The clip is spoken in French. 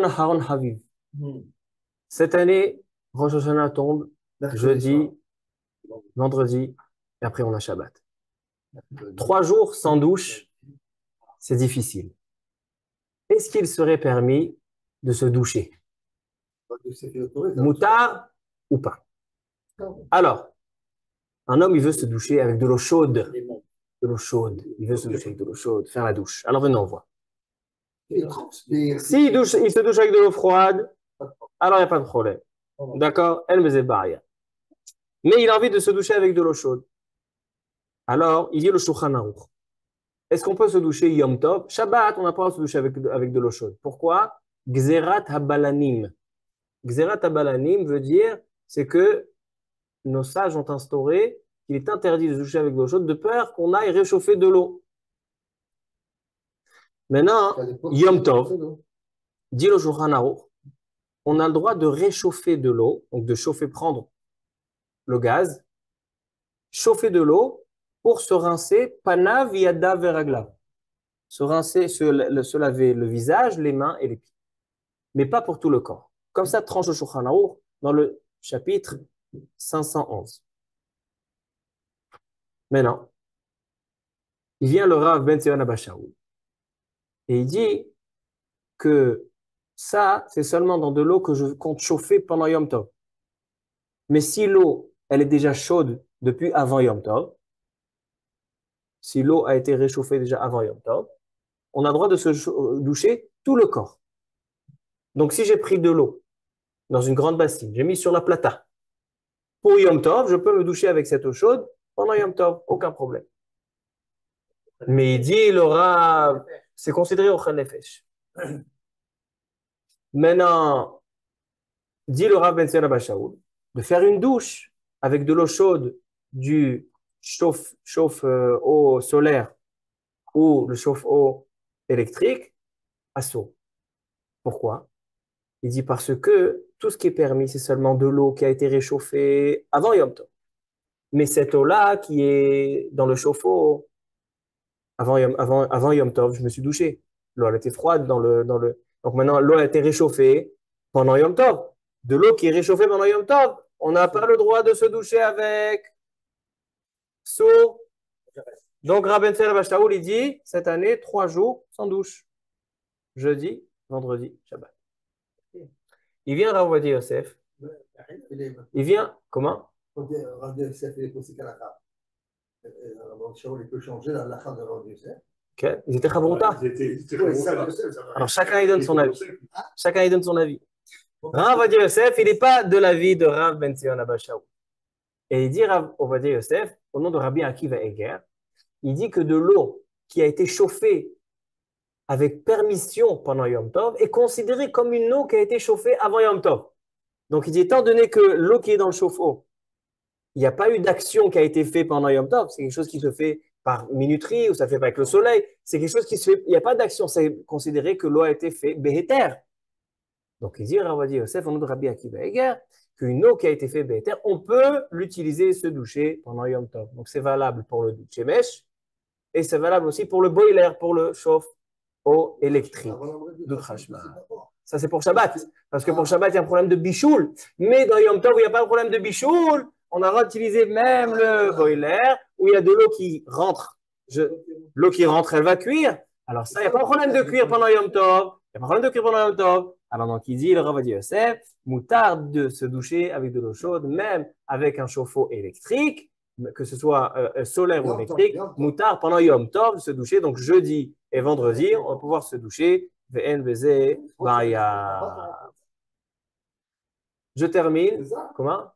Naharon Haviv. Cette année, Rosh Hashanah tombe jeudi, vendredi, et après on a Shabbat. 3 jours sans douche, c'est difficile. Est-ce qu'il serait permis de se doucher? Moutar ou pas? Alors, un homme, il veut se doucher avec de l'eau chaude. De l'eau chaude. Il veut se doucher avec de l'eau chaude, faire la douche. Alors venons, on voit. S'il il se douche avec de l'eau froide, alors il n'y a pas de problème. D'accord? Elle me baria. Mais il a envie de se doucher avec de l'eau chaude. Alors, il dit le Shulchan Aruch. Est-ce qu'on peut se doucher Yom Tov? Shabbat, on n'a pas le droit de se doucher avec de l'eau chaude. Pourquoi? Gzerat habalanim. Gzerat habalanim veut dire, c'est que nos sages ont instauré qu'il est interdit de se doucher avec de l'eau chaude de peur qu'on aille réchauffer de l'eau. Maintenant, Yom Tov, dit le Shulchan Aruch, on a le droit de réchauffer de l'eau, donc de chauffer, prendre le gaz, chauffer de l'eau pour se rincer, panav yada veraglav. Se rincer, se laver le visage, les mains et les pieds. Mais pas pour tout le corps. Comme ça, tranche le Shulchan Aruch dans le chapitre 511. Maintenant, il vient le Rav Ben Zion Abba Shaul et il dit que ça, c'est seulement dans de l'eau que je compte chauffer pendant Yom Tov. Mais si l'eau, elle est déjà chaude depuis avant Yom Tov, si l'eau a été réchauffée déjà avant Yom Tov, on a le droit de se doucher tout le corps. Donc, si j'ai pris de l'eau dans une grande bassine, j'ai mis sur la plata, pour Yom Tov, je peux me doucher avec cette eau chaude pendant Yom Tov, aucun problème. Mais il dit, le Rav, c'est considéré au Nefesh. Maintenant, dit le Rav Ben Zion Abba Shaul, de faire une douche avec de l'eau chaude du chauffe-eau solaire ou le chauffe-eau électrique, assaut. Pourquoi? Il dit parce que tout ce qui est permis, c'est seulement de l'eau qui a été réchauffée avant Yom Tov. Mais cette eau-là qui est dans le chauffe-eau, avant Yom Tov, je me suis douché. L'eau, elle était froide dans le... Donc maintenant, l'eau a été réchauffée pendant Yom Tov. De l'eau qui est réchauffée pendant Yom Tov, on n'a pas le droit de se doucher avec. Donc, Rabbi Ben Abba Shaul, il dit, cette année, 3 jours sans douche. Jeudi, vendredi, Shabbat. Il vient Rav Ovadia Yosef. Il vient, comment? Rav Yosef, il est aussi Kalakha. Shaul, il peut changer la halakha de Rav Yosef. Okay. Ils étaient Chavruta. Alors, chacun il donne son avis. Chacun il donne son avis. Rav Ovadia Yosef, il n'est pas de l'avis de Rav Ben Zion Abba Shaul. Et il dit Rav Ovadia Yosef, au nom de Rabbi Akiva Eger, il dit que de l'eau qui a été chauffée avec permission pendant Yom Tov est considérée comme une eau qui a été chauffée avant Yom Tov. Donc il dit, étant donné que l'eau qui est dans le chauffe-eau, il n'y a pas eu d'action qui a été faite pendant Yom Tov, c'est quelque chose qui se fait par minuterie ou ça fait pas avec le soleil, c'est quelque chose qui se fait, il n'y a pas d'action, c'est considéré que l'eau a été faite béhéter. Donc il dit, Rav Ovadia Yosef, au nom de Rabbi Akiva Eger, qu'une eau qui a été faite béhéter, on peut l'utiliser, se doucher pendant Yom Tov. Donc c'est valable pour le Shemesh et c'est valable aussi pour le boiler, pour le chauffe-eau électrique. Ça c'est pour Shabbat, parce que pour Shabbat il y a un problème de bichoul, mais dans Yom Tov il n'y a pas de problème de bichoul, on a utilisé même le boiler où il y a de l'eau qui rentre. L'eau qui rentre, elle va cuire. Alors ça, il n'y a pas de problème de cuire pendant Yom Tov. Il n'y a pas de problème de cuire pendant Yom Tov. Alors donc il dit, le Rav Ovadia Yosef, moutarde de se doucher avec de l'eau chaude, même avec un chauffe-eau électrique, que ce soit solaire ou électrique, moutarde pendant Yom Tov, se doucher. Donc jeudi et vendredi, on va pouvoir se doucher. Je termine. Comment?